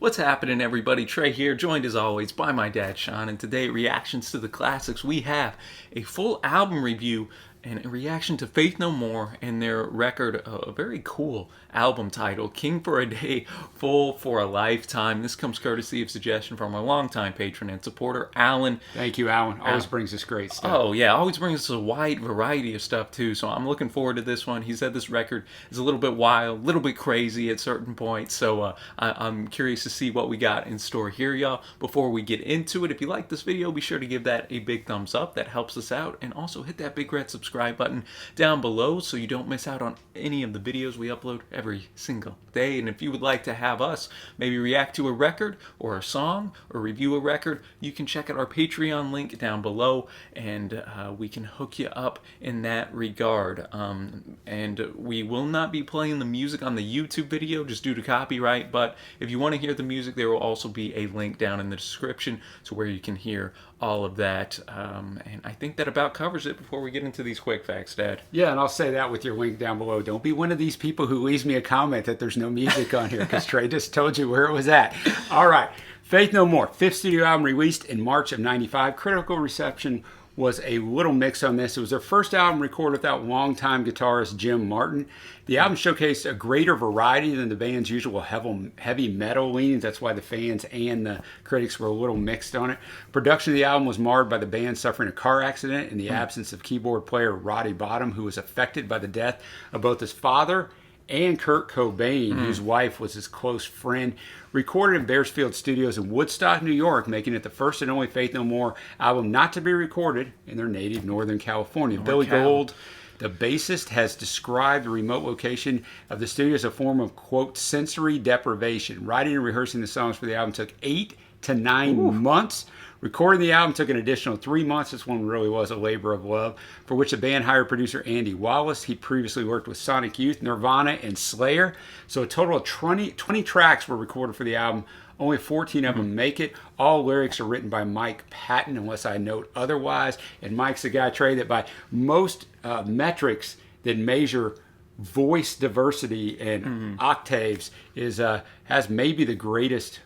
What's happening, everybody? Trey here, joined as always by my dad, Sean, and today, reactions to the classics. We have a full album review and a reaction to Faith No More and their record, a very cool album title, King for a Day, Full for a Lifetime. This comes courtesy of suggestion from our longtime patron and supporter, Alan. Thank you, Alan. Always brings us great stuff. Oh, yeah, always brings us a wide variety of stuff, too, so I'm looking forward to this one. He said this record is a little bit wild, a little bit crazy at certain points, so I'm curious to see what we got in store here, y'all. Before we get into it, if you like this video, be sure to give that a big thumbs up. That helps us out, and also hit that big red subscribe button down below so you don't miss out on any of the videos we upload every single day. And if you would like to have us maybe react to a record or a song or review a record, you can check out our Patreon link down below, and we can hook you up in that regard. And we will not be playing the music on the YouTube video just due to copyright, but if you want to hear the music, there will also be a link down in the description to where you can hear all of that. And I think that about covers it before we get into these quick facts, Dad. Yeah, and I'll say that with your link down below. Don't be one of these people who leaves me a comment that there's no music on here, because Trey just told you where it was at. All right, Faith No More, fifth studio album released in March of '95. Critical reception was a little mix on this. It was their first album recorded without longtime guitarist Jim Martin. The album showcased a greater variety than the band's usual heavy metal leanings. That's why the fans and the critics were a little mixed on it. Production of the album was marred by the band suffering a car accident and the absence of keyboard player Roddy Bottum, who was affected by the death of both his father and Kurt Cobain, whose wife was his close friend. Recorded in Bearsfield Studios in Woodstock, New York, making it the first and only Faith No More album not to be recorded in their native Northern California. Billy Gould, the bassist, has described the remote location of the studio as a form of, quote, sensory deprivation. Writing and rehearsing the songs for the album took 8 to 9 months. Recording the album took an additional 3 months. This one really was a labor of love, for which the band hired producer Andy Wallace. He previously worked with Sonic Youth, Nirvana, and Slayer. So a total of 20 tracks were recorded for the album. Only 14 of them make it. All lyrics are written by Mike Patton, unless I note otherwise. And Mike's the guy, Trey, that by most metrics that measure voice diversity and octaves has maybe the greatest,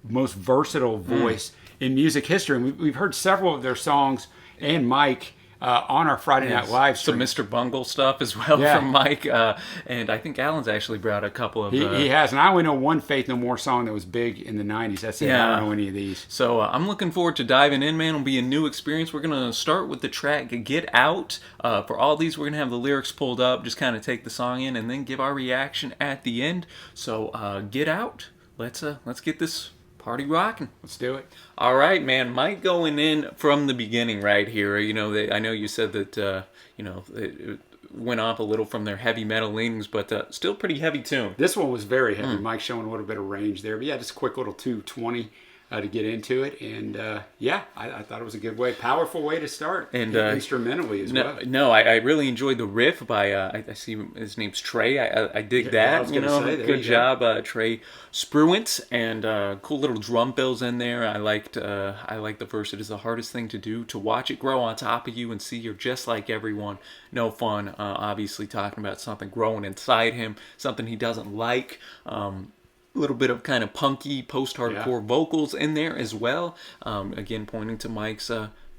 most versatile voice in music history. And we've heard several of their songs and Mike on our Friday Night Live stream. Some Mr. Bungle stuff as well from Mike. And I think Alan's actually brought a couple of... He has. And I only know one Faith No More song that was big in the 90s. That's it. I don't know any of these. So I'm looking forward to diving in, man. It'll be a new experience. We're going to start with the track Get Out. For all these, we're going to have the lyrics pulled up, just kind of take the song in, and then give our reaction at the end. So Get Out. Let's get this party rocking. Let's do it. All right, man. Mike going in from the beginning right here. You know, I know you said that, you know, it went off a little from their heavy metal leanings, but still pretty heavy tune. This one was very heavy. Mike showing a little bit of range there. But yeah, just a quick little 220 to get into it. And yeah, I thought it was a good way, powerful way to start. And instrumentally as well. No, I really enjoyed the riff by, I see his name's Trey. I dig that. You know, good job, Trey Spruance. And cool little drum fills in there. I like the verse. It is the hardest thing to do, to watch it grow on top of you and see you're just like everyone. No fun. Obviously talking about something growing inside him, something he doesn't like. Little bit of kind of punky post-hardcore vocals in there as well. Again, pointing to Mike's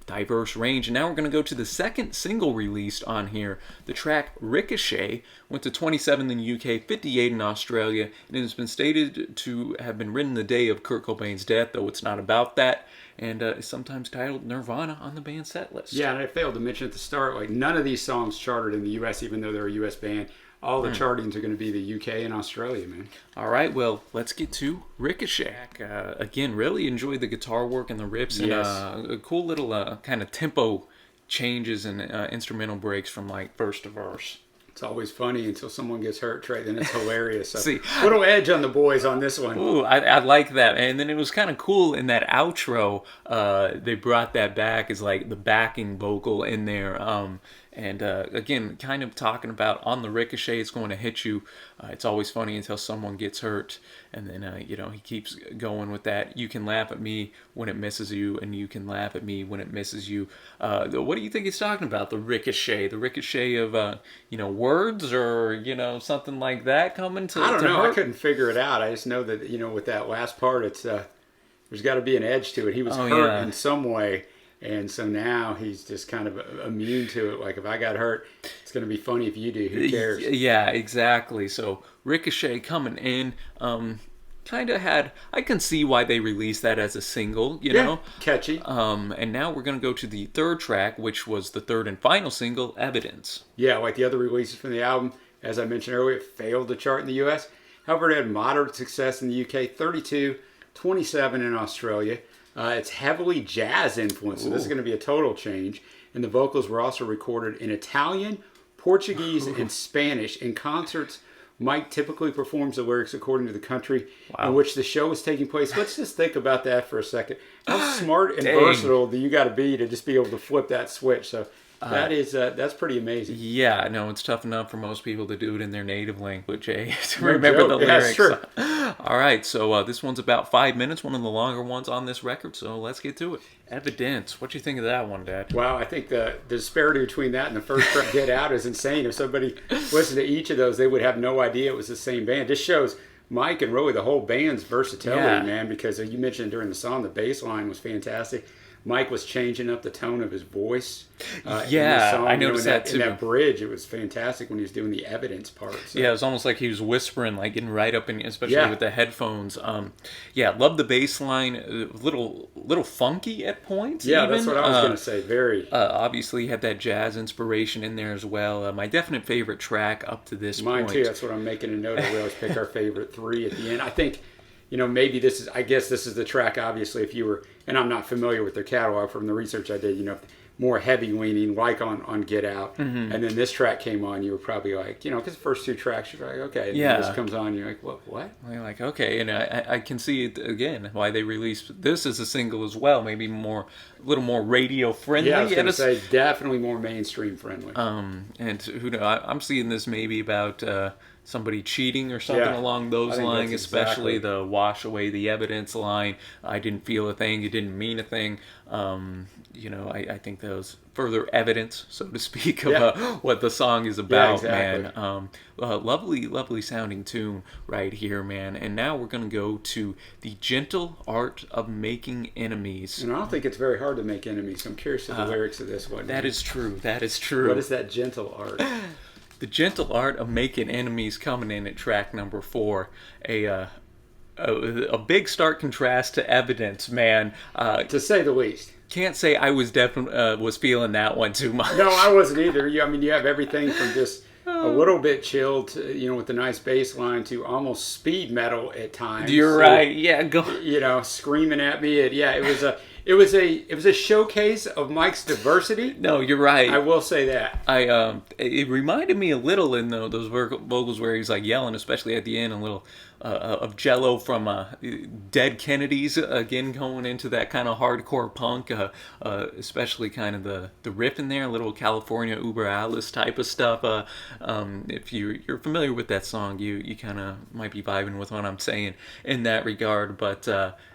diverse range. And now we're going to go to the second single released on here. The track Ricochet went to 27 in the UK, 58 in Australia, and it has been stated to have been written the day of Kurt Cobain's death, though it's not about that, and is sometimes titled Nirvana on the band's set list. Yeah, and I failed to mention at the start, like, none of these songs charted in the US, even though they're a US band. All the chartings are going to be the UK and Australia, man. All right, well, let's get to Ricochet. Again, really enjoyed the guitar work and the riffs, and a cool little kind of tempo changes and instrumental breaks from like verse to verse. It's always funny until someone gets hurt, Trey. Then it's hilarious. So, see, little edge on the boys on this one. Ooh, I like that. And then it was kind of cool in that outro. They brought that back as like the backing vocal in there. And again, kind of talking about on the ricochet, it's going to hit you. It's always funny until someone gets hurt, and then he keeps going with that. You can laugh at me when it misses you, and you can laugh at me when it misses you. What do you think he's talking about? The ricochet of words, or something like that coming to. I don't know. Hurt? I couldn't figure it out. I just know that with that last part, it's there's got to be an edge to it. He was hurt in some way. And so now he's just kind of immune to it. Like, if I got hurt, it's going to be funny if you do. Who cares? Yeah, exactly. So Ricochet coming in, kind of had. I can see why they released that as a single. You know, catchy. And now we're going to go to the third track, which was the third and final single, Evidence. Yeah, like the other releases from the album, as I mentioned earlier, it failed to chart in the U.S. However, it had moderate success in the UK, 32, 27 in Australia. It's heavily jazz influenced, so this is going to be a total change. And the vocals were also recorded in Italian, Portuguese, and Spanish. In concerts, Mike typically performs the lyrics according to the country in which the show is taking place. Let's just think about that for a second. How smart and versatile do you got to be just be able to flip that switch? So that's pretty amazing. Yeah, no, it's tough enough for most people to do it in their native language, to remember the lyrics. True. All right, so this one's about 5 minutes, one of the longer ones on this record, so let's get to it. Evidence. What do you think of that one, Dad? Wow, I think the disparity between that and the first track, Get Out, is insane. If somebody listened to each of those, they would have no idea it was the same band. This shows Mike and really the whole band's versatility, man, because you mentioned during the song, the bass line was fantastic. Mike was changing up the tone of his voice. In the song. I noticed that too. In that bridge, it was fantastic when he was doing the evidence part. So. Yeah, it was almost like he was whispering, like getting right up in, especially with the headphones. Love the bass line. A little funky at points. Yeah, even. That's what I was going to say. Very. Obviously, had that jazz inspiration in there as well. My definite favorite track up to this point. Mine too. That's what I'm making a note of. We always pick our favorite three at the end. I think. Maybe this is the track, obviously, if you were, and I'm not familiar with their catalog from the research I did, more heavy leaning, like on Get Out. Mm-hmm. And then this track came on, you were probably like, because the first two tracks, you're like, okay. And then this comes on, you're like, what? Well, you're like, okay. And I can see it, again, why they released this as a single as well. Maybe a little more radio friendly. Yeah, I was going to say, definitely more mainstream friendly. And who knows, I'm seeing this maybe about... somebody cheating or something along those lines, especially the wash away the evidence line. I didn't feel a thing. It didn't mean a thing. I think that was further evidence, so to speak, of what the song is about, man. Lovely sounding tune right here, man. And now we're going to go to The Gentle Art of Making Enemies. And I don't think it's very hard to make enemies. I'm curious of the lyrics of this one. That is true. That is true. What is that gentle art? The Gentle Art of Making Enemies coming in at track number 4. A big stark contrast to Evidence, man. To say the least. Can't say I was was feeling that one too much. No, I wasn't either. You have everything from just a little bit chilled, with the nice bass line, to almost speed metal at times. You're right. Yeah, go. Screaming at me. It was a showcase of Mike's diversity. No, you're right. I will say that. It reminded me a little in those vocals where he's like yelling, especially at the end, a little of Jello from Dead Kennedys, again going into that kind of hardcore punk, especially kind of the riff in there, a little California Uber Alice type of stuff. If you're familiar with that song, you kind of might be vibing with what I'm saying in that regard. But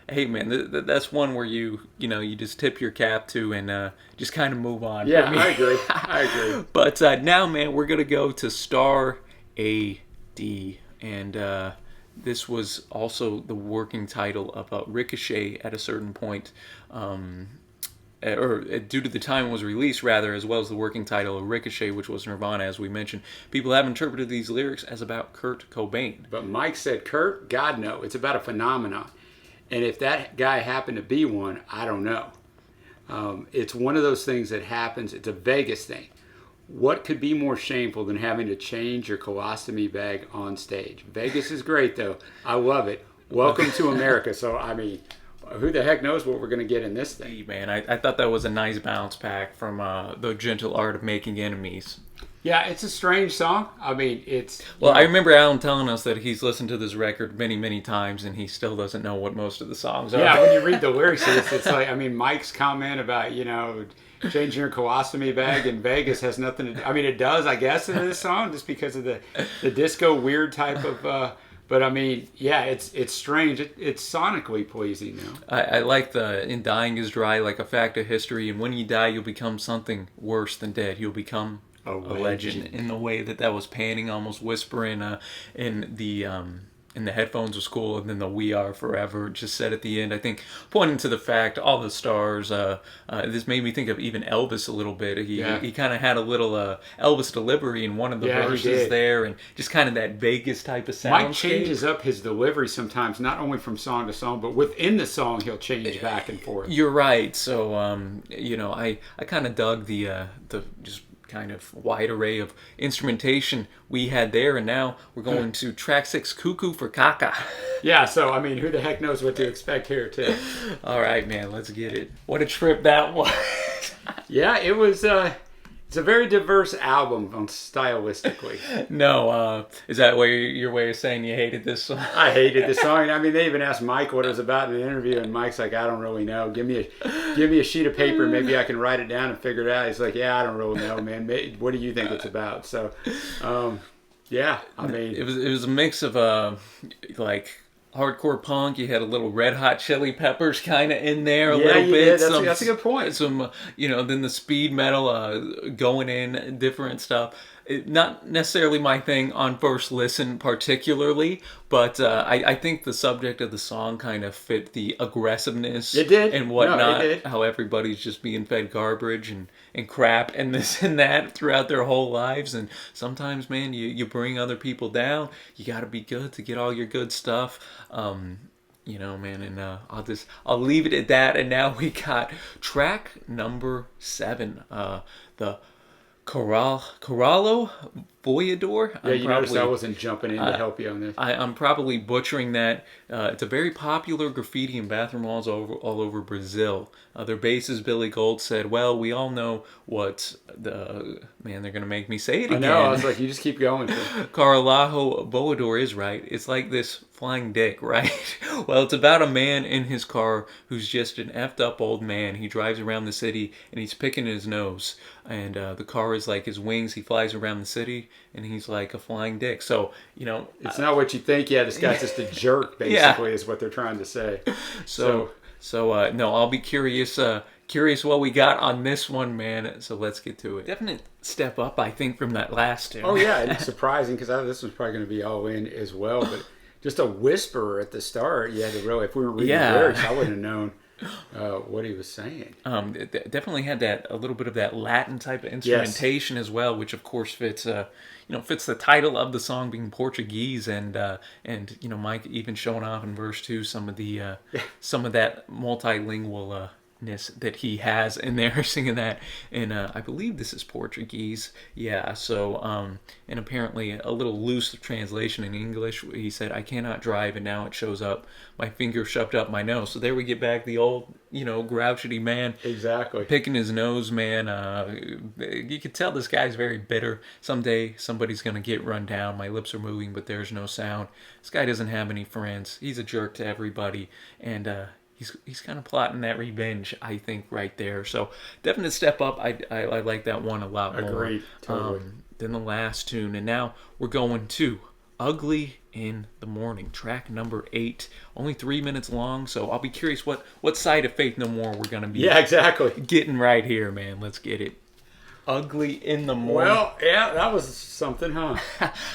hey, man, that's one where you just tip your cap to and just kind of move on. Yeah, I agree. But now, man, we're gonna go to Star A.D. and this was also the working title of Ricochet at a certain point, or due to the time it was released, rather, as well as the working title of Ricochet, which was Nirvana, as we mentioned. People have interpreted these lyrics as about Kurt Cobain. But Mike said, Kurt, God, no. It's about a phenomenon. And if that guy happened to be one, I don't know. It's one of those things that happens. It's a Vegas thing. What could be more shameful than having to change your colostomy bag on stage? Vegas is great, though. I love it. Welcome to America. So, who the heck knows what we're going to get in this thing? Man, I thought that was a nice bounce back from The Gentle Art of Making Enemies. Yeah, it's a strange song. I mean, it's Well, I remember Alan telling us that he's listened to this record many, many times, and he still doesn't know what most of the songs are. yeah. When you read the lyrics, it's like, I mean, Mike's comment about changing your colostomy bag in Vegas has nothing to do. I mean, it does, I guess, in this song just because of the disco weird type of. But I mean, yeah, it's strange. It's sonically pleasing, though. I like the "In dying is dry, like a fact of history, and when you die, you'll become something worse than dead. You'll become A a legend." In the way that was panning, almost whispering in the headphones was cool, and then the "We Are Forever" just said at the end. I think pointing to the fact all the stars. This made me think of even Elvis a little bit. He kind of had a little Elvis delivery in one of the verses there, and just kind of that Vegas type of sound. Mike changes up his delivery sometimes, not only from song to song, but within the song he'll change back and forth. You're right. So I kind of dug the just kind of wide array of instrumentation we had there, and now we're going to track 6, Cuckoo for Caca. Yeah, so I mean, who the heck knows what to expect here too. All right, man, let's get it. What a trip that was. Yeah, it was it's a very diverse album stylistically. No, is that your way of saying you hated this song? I hated the song. I mean, they even asked Mike what it was about in an interview, and Mike's like, I don't really know. Give me a sheet of paper, maybe I can write it down and figure it out. He's like, yeah, I don't really know, man. What do you think it's about? So, yeah, I mean, it was a mix of like hardcore punk. You had a little Red Hot Chili Peppers kind of in there a little bit. That's a good point. Some then the speed metal going in, different stuff. Not necessarily my thing on first listen particularly, but I think the subject of the song kind of fit the aggressiveness and whatnot. No, it did. How everybody's just being fed garbage and crap and this and that throughout their whole lives. And sometimes, man, you bring other people down. You got to be good to get all your good stuff. Man, and I'll leave it at that. And now we got track number 7, the Corallo Voyador. Yeah, you noticed I wasn't jumping in to help you on this. I'm probably butchering that. It's a very popular graffiti in bathroom walls all over Brazil. Their bassist Billy Gold said, well, we all know what they're going to make me say it again. I know, I was like, you just keep going. Caralaho Voador is right. It's like this flying dick, right? Well, it's about a man in his car who's just an effed up old man. He drives around the city and he's picking his nose. And the car is like his wings. He flies around the city and he's like a flying dick. So, it's not what you think. Yeah, this guy's just a jerk, basically, is what they're trying to say. So no, I'll be curious what we got on this one, man. So let's get to it. Definite step up, I think, from that last tune. Oh, yeah, and it's surprising because this was probably going to be all in as well. But just a whisper at the start, you had to really, if we were reading the lyrics, I wouldn't have known what he was saying. It definitely had a little bit of that Latin type of instrumentation as well, which of course fits the title of the song being Portuguese, and Mike even showing off in verse 2 some of that multilingual that he has in there, singing that in I believe this is Portuguese. Yeah, so and apparently a little loose translation in English. He said, I cannot drive, and now it shows up my finger shoved up my nose. So there we get back the old grouchy man, exactly, picking his nose, man. You could tell this guy's very bitter. Someday somebody's gonna get run down. My lips are moving, but there's no sound. This guy doesn't have any friends. He's a jerk to everybody, and he's kind of plotting that revenge, I think, right there. So definite step up. I like that one a lot more. Agreed, totally. Than the last tune. And now we're going to Ugly in the Morning, track number 8. Only 3 minutes long, so I'll be curious what side of Faith No More we're going to be getting right here, man. Let's get it. Ugly in the Morning. Well, yeah, that was something, huh?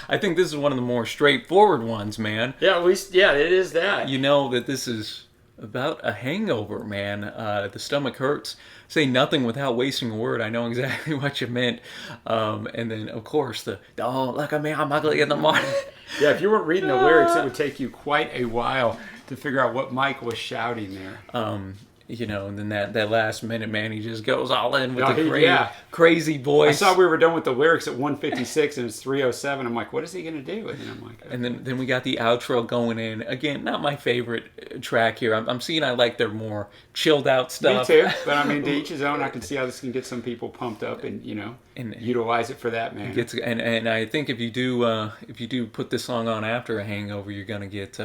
I think this is one of the more straightforward ones, man. Yeah, at least, it is that. You know that this is about a hangover, man. The stomach hurts. Say nothing without wasting a word. I know exactly what you meant. And then, of course, look at me, I'm ugly in the morning. Yeah, if you weren't reading the lyrics, it would take you quite a while to figure out what Mike was shouting there. And then that last minute, man, he just goes all in with Oh, the crazy I voice. saw we were done with the lyrics at 1:56 and it's 3:07. I'm like, what is he going to do? And then I'm like, And then we got the outro going in. Again, not my favorite track here. I'm seeing I like their more chilled out me stuff. too. But I mean, to each his own. I can see how this can get some people pumped up and, And utilize it for that, man. and I think if you do put this song on after a hangover, you're gonna get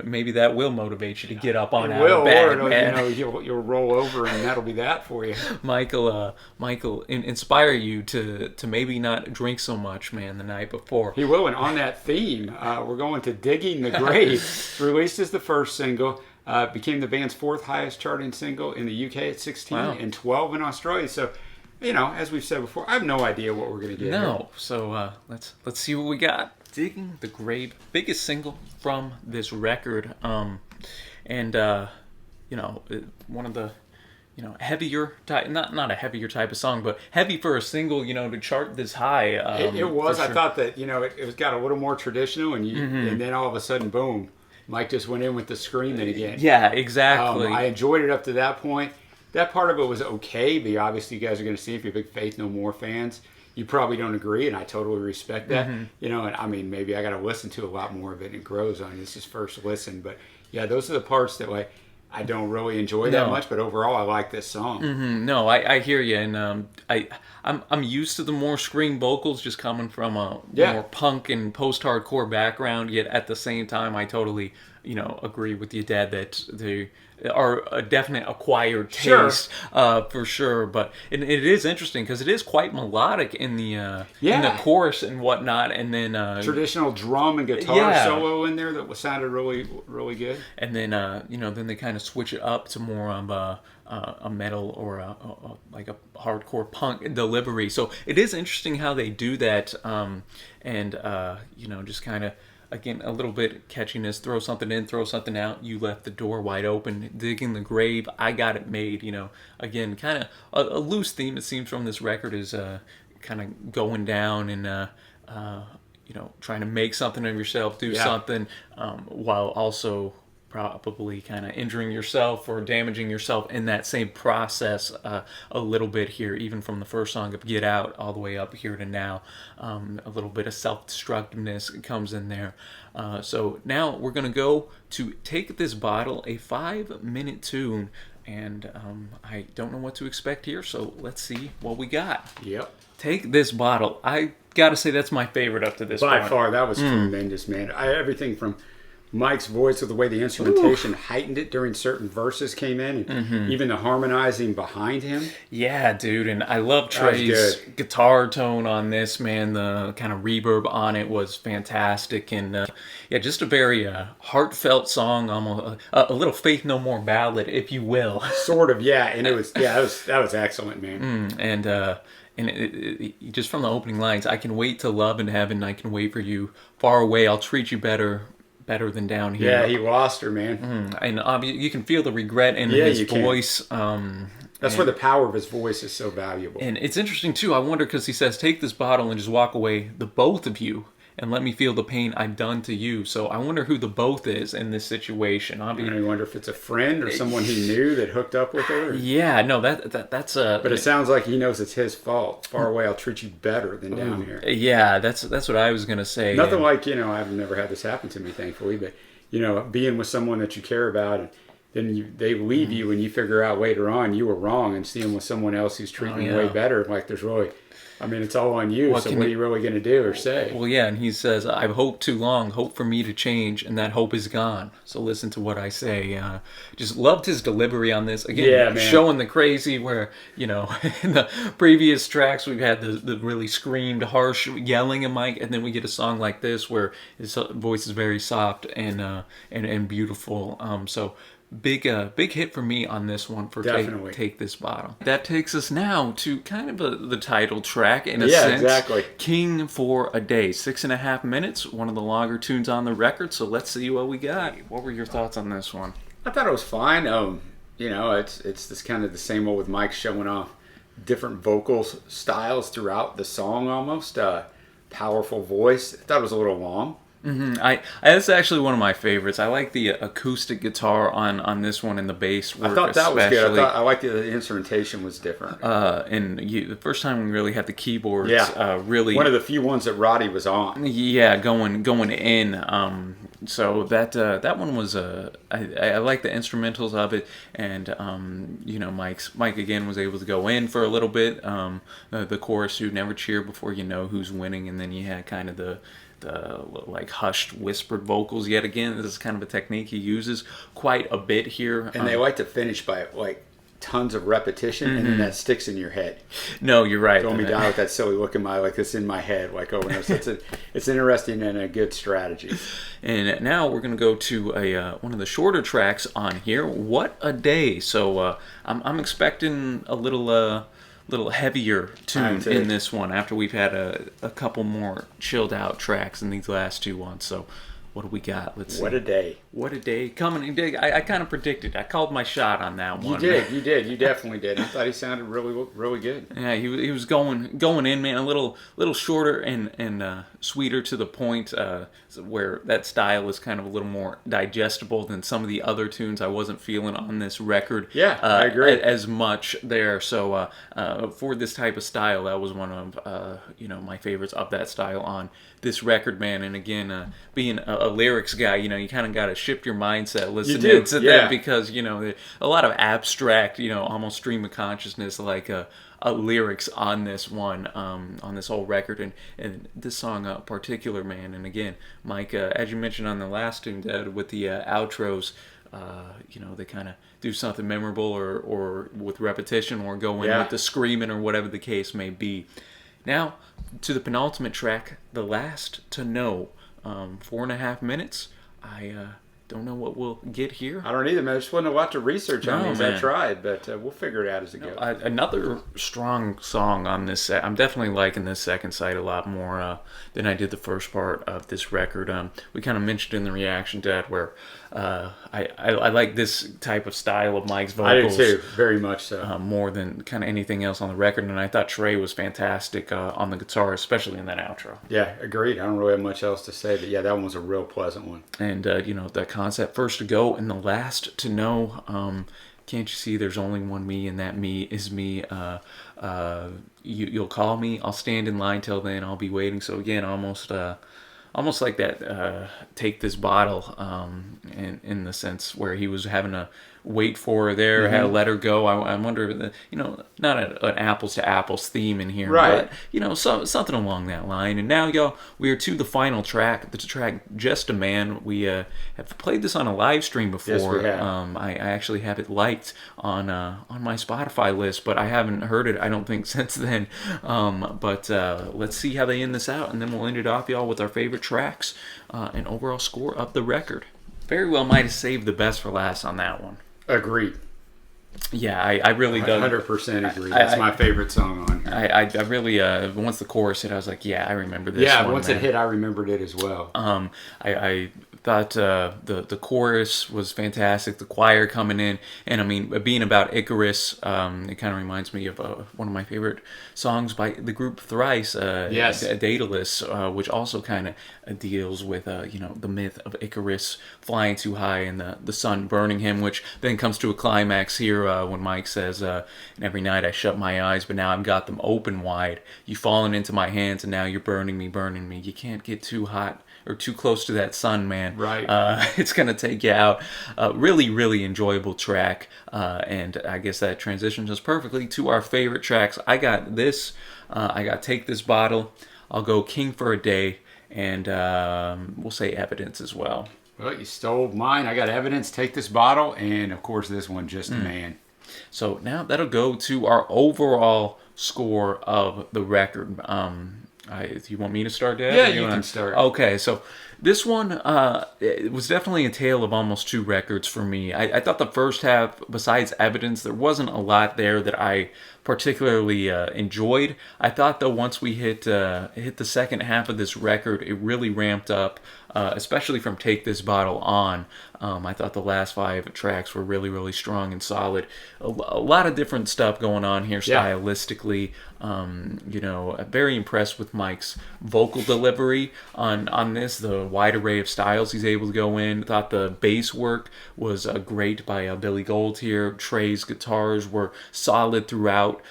maybe that will motivate you to get up on It out will, of bed, or it'll, man. you'll roll over and that'll be that for you. Michael, inspire you to maybe not drink so much, man, the night before. He will, and on that theme, we're going to Digging the Grave. Released as the first single, became the band's 4th highest charting single in the UK at 16 Wow. and 12 in Australia. So, as we've said before, I have no idea what we're going to get. No, so let's see what we got. Digging the Grave, biggest single from this record, one of the heavier type, not a heavier type of song, but heavy for a single, to chart this high. It was. for I sure. thought that it was got a little more traditional, and then all of a sudden, boom, Mike just went in with the screaming again. Yeah, exactly. I enjoyed it up to that point. That part of it was okay, but obviously you guys are going to see if you're big Faith No More fans. You probably don't agree, and I totally respect that. And I mean, maybe I got to listen to a lot more of it, and it grows on you. It's just first listen. But yeah, those are the parts that I don't really enjoy that much, but overall I like this song. No, I hear you, and I'm used to the more scream vocals, just coming from a more punk and post-hardcore background. Yet at the same time, I totally agree with your dad that they are a definite acquired taste, for sure. But it is interesting because it is quite melodic in the chorus and whatnot, and then Traditional drum and guitar solo in there that sounded really, really good. and then then they kind of switch it up to more of a metal or like a hardcore punk delivery. So it is interesting how they do that, just kind of. Again, a little bit catchiness, throw something in, throw something out. You left the door wide open. Digging the grave, I got it made. Again, kind of a loose theme, it seems, from this record is kind of going down and, trying to make something of yourself, do something, while also probably kind of injuring yourself or damaging yourself in that same process a little bit here, even from the first song of Get Out all the way up here to now. A little bit of self-destructiveness comes in there. So now we're going to go to Take This Bottle, a 5-minute tune, and I don't know what to expect here, so let's see what we got. Yep. Take This Bottle. I got to say that's my favorite up to this point. By far, that was tremendous, man. Everything from Mike's voice, or the way the instrumentation heightened it during certain verses came in, and even the harmonizing behind him. Yeah, dude, and I love Trey's guitar tone on this, man. The kind of reverb on it was fantastic, and just a very heartfelt song, almost a little Faith No More ballad, if you will. Sort of, yeah, and it was, that was excellent, man. And it, just from the opening lines, I can wait to love in heaven, I can wait for you far away, I'll treat you better than down here. Yeah, he lost her, man. And you can feel the regret in his voice. That's where the power of his voice is so valuable. And it's interesting, too. I wonder, because he says, take this bottle and just walk away, the both of you, and let me feel the pain I've done to you. So I wonder who the both is in this situation. I wonder if it's a friend or someone he knew that hooked up with her. Yeah, no, that's a... But it sounds like he knows it's his fault. Far away, I'll treat you better than down here. Yeah, that's what I was going to say. Nothing like, I've never had this happen to me, thankfully, but, being with someone that you care about, and then they leave you and you figure out later on you were wrong, and seeing with someone else who's treating you way better, like there's really... it's all on you, so what are you really going to do or say? Well, yeah, and he says, I've hoped too long, hope for me to change, and that hope is gone. So listen to what I say. Just loved his delivery on this. Again, showing the crazy where, in the previous tracks we've had the really screamed, harsh yelling of Mike, and then we get a song like this where his voice is very soft and beautiful. So... Big hit for me on this one for Take This Bottle. That takes us now to kind of the title track in a sense. Exactly. King for a Day. 6.5 minutes, one of the longer tunes on the record, so let's see what we got. What were your thoughts on this one? I thought it was fine. It's this kind of the same old with Mike showing off different vocal styles throughout the song almost. Powerful voice. I thought it was a little long. That's actually one of my favorites. I like the acoustic guitar on this one and the bass work I thought that was good. especially. I liked the instrumentation was different. The first time we really had the keyboards, Yeah. really One of the few ones that Roddy was on. yeah, going in. So that one was I like the instrumentals of it, and Mike again was able to go in for a little bit. The chorus, you never cheer before you know who's winning, and then you had kind of the like hushed whispered vocals yet again. This is kind of a technique he uses quite a bit here, And they like to finish by like tons of repetition, and then that sticks in your head. no, you're right. Throw me down with that silly look in my like this in my head like over there. So it's interesting and a good strategy. And now we're gonna go to a one of the shorter tracks on here. What a Day. So I'm expecting a little heavier tune in this one after we've had a couple more chilled out tracks in these last two ones. So what do we got? Let's see. What a day. What a Day coming. I kind of predicted. I called my shot on that one. You did. You definitely did. I thought he sounded really good. Yeah, he was going in, man. A little shorter and sweeter to the point, where that style is kind of a little more digestible than some of the other tunes I wasn't feeling on this record. Yeah, I agree. As much there. So for this type of style, that was one of my favorites of that style on this record, man. And again, being a lyrics guy, you kind of got to shift your mindset listening to them, because a lot of abstract, almost stream of consciousness like lyrics on this one, on this whole record, and this song particular, man. And again, Mike, as you mentioned on the last tune, Dad, with the outros, they kind of do something memorable or with repetition, or go in with the screaming, or whatever the case may be. Now to the penultimate track, The Last to Know. 4.5 minutes. I don't know what we'll get here. I don't either, man. I just wasn't a lot to research on these. Man. I tried, but we'll figure it out as it goes. Another strong song on this set. I'm definitely liking this second side a lot more than I did the first part of this record. We kind of mentioned in the reaction, Dad, where I like this type of style of Mike's vocals. I do too, very much so. More than kind of anything else on the record, and I thought Trey was fantastic on the guitar, especially in that outro. Yeah, agreed. I don't really have much else to say, but yeah, that one was a real pleasant one. And that concept, first to go and the last to know. Can't you see there's only one me, and that me is me? You'll call me, I'll stand in line till then, I'll be waiting. So again, almost like that Take This Bottle, in the sense where he was having to wait for her there, had to let her go. I wonder, not an apples to apples theme in here, right? But something along that line. And now, y'all, we are to the final track, the track "Just a Man." We have played this on a live stream before. Yes, we have. I actually have it liked on my Spotify list, but I haven't heard it, I don't think, since then. But let's see how they end this out, and then we'll end it off, y'all, with our favorite tracks and overall score of the record. Very well might have saved the best for last on that one. Agreed. Yeah, I really do. 100% agree. That's my favorite song on here. I really once the chorus hit, I was like, yeah, I remember this. Yeah, one, once man. it hit, I remembered it as well. I thought the chorus was fantastic. The choir coming in, and I mean, being about Icarus, it kind of reminds me of one of my favorite songs by the group Thrice, Yes, Daedalus, which also kind of deals with the myth of Icarus flying too high and the sun burning him, which then comes to a climax here when Mike says, "And every night I shut my eyes, but now I've got them open wide. You've fallen into my hands, and now you're burning me, burning me. You can't get too hot or too close to that sun, man. Right. It's gonna take you out." Really, really enjoyable track, and I guess that transitions us perfectly to our favorite tracks. I got this. I got Take This Bottle. I'll go King for a Day, and we'll say Evidence as well. Well, you stole mine. I got Evidence, Take This Bottle, and of course this one, Just a Man. So now that'll go to our overall score of the record. You want me to start, Dad? Yeah, you can start. Okay, so this one, it was definitely a tale of almost two records for me. I thought the first half, besides Evidence, there wasn't a lot there that I particularly enjoyed. I thought, though, once we hit the second half of this record, it really ramped up. especially from Take This Bottle On. I thought the last 5 tracks were really, really strong and solid. A lot of different stuff going on here stylistically. I'm very impressed with Mike's vocal delivery on this, the wide array of styles he's able to go in. Thought the bass work was great by Billy Gold here. Trey's guitars were solid throughout.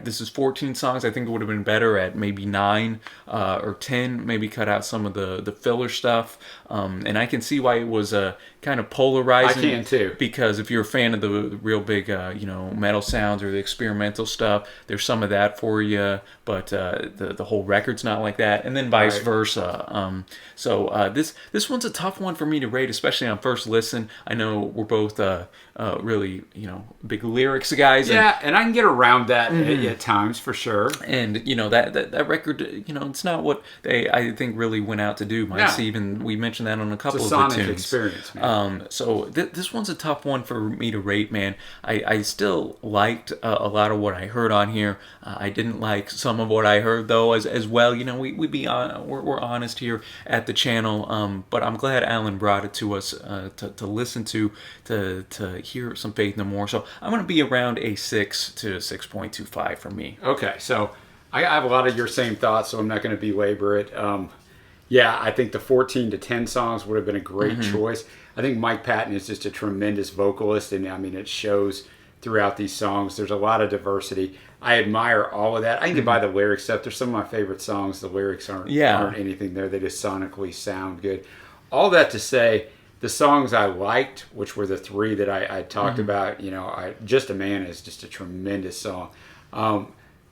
This is 14 songs. I think it would have been better at maybe 9 or 10. Maybe cut out some of the filler stuff. And I can see why it was kind of polarizing. I can too. Because if you're a fan of the real big, metal sounds or the experimental stuff, there's some of that for you. But the whole record's not like that, and then vice versa. So this one's a tough one for me to rate, especially on first listen. I know we're both really big lyrics guys. Yeah, and I can get around that at times for sure. And that record, it's not what they I think really went out to do. Mike's even we mentioned that on a couple it's of a the sonic tunes. Experience, man. So this one's a tough one for me to rate, man. I still liked a lot of what I heard on here. I didn't like some of what I heard though as well. We're honest here at the channel. But I'm glad Alan brought it to us to listen to hear some Faith No More. So I'm gonna be around a 6 to 6.25 for me. Okay, so I have a lot of your same thoughts, so I'm not going to belabor it. I think the 14 to 10 songs would have been a great choice. I think Mike Patton is just a tremendous vocalist, and I mean, it shows throughout these songs. There's a lot of diversity. I admire all of that. I can get by the lyrics stuff. There's some of my favorite songs. The lyrics aren't anything there. They just sonically sound good. All that to say, the songs I liked, which were the 3 that I talked about, Just a Man is just a tremendous song.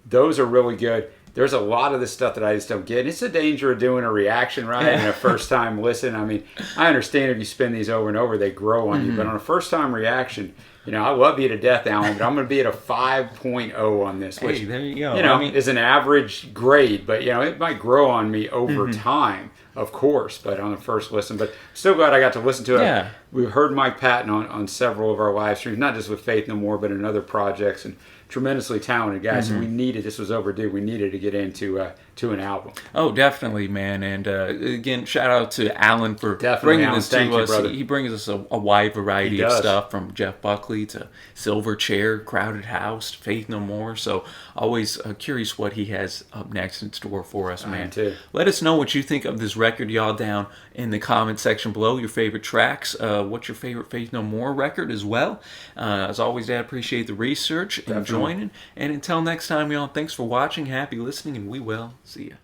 Those are really good. There's a lot of the stuff that I just don't get. It's the danger of doing a reaction, right? And a first-time listen. I mean, I understand if you spin these over and over, they grow on you. But on a first-time reaction, I love you to death, Alan, but I'm going to be at a 5.0 on this, which, there you go. Is an average grade. But, it might grow on me over time, of course, but on the first listen. But still glad I got to listen to it. Yeah. We've heard Mike Patton on several of our live streams, not just with Faith No More, but in other projects, and tremendously talented guy. So this was overdue. We needed to get into an album. Oh, definitely, man. And again, shout out to Alan for Definitely, bringing this Thank to you, us. brother. He brings us a wide variety of stuff, from Jeff Buckley to Silverchair, Crowded House, Faith No More. So always curious what he has up next in store for us, man. Too. Let us know what you think of this record, y'all, down in the comment section below. Your favorite tracks. What's your favorite Faith No More record as well? As always, Dad, appreciate the research and joining. And until next time, y'all, thanks for watching. Happy listening, and we will see you.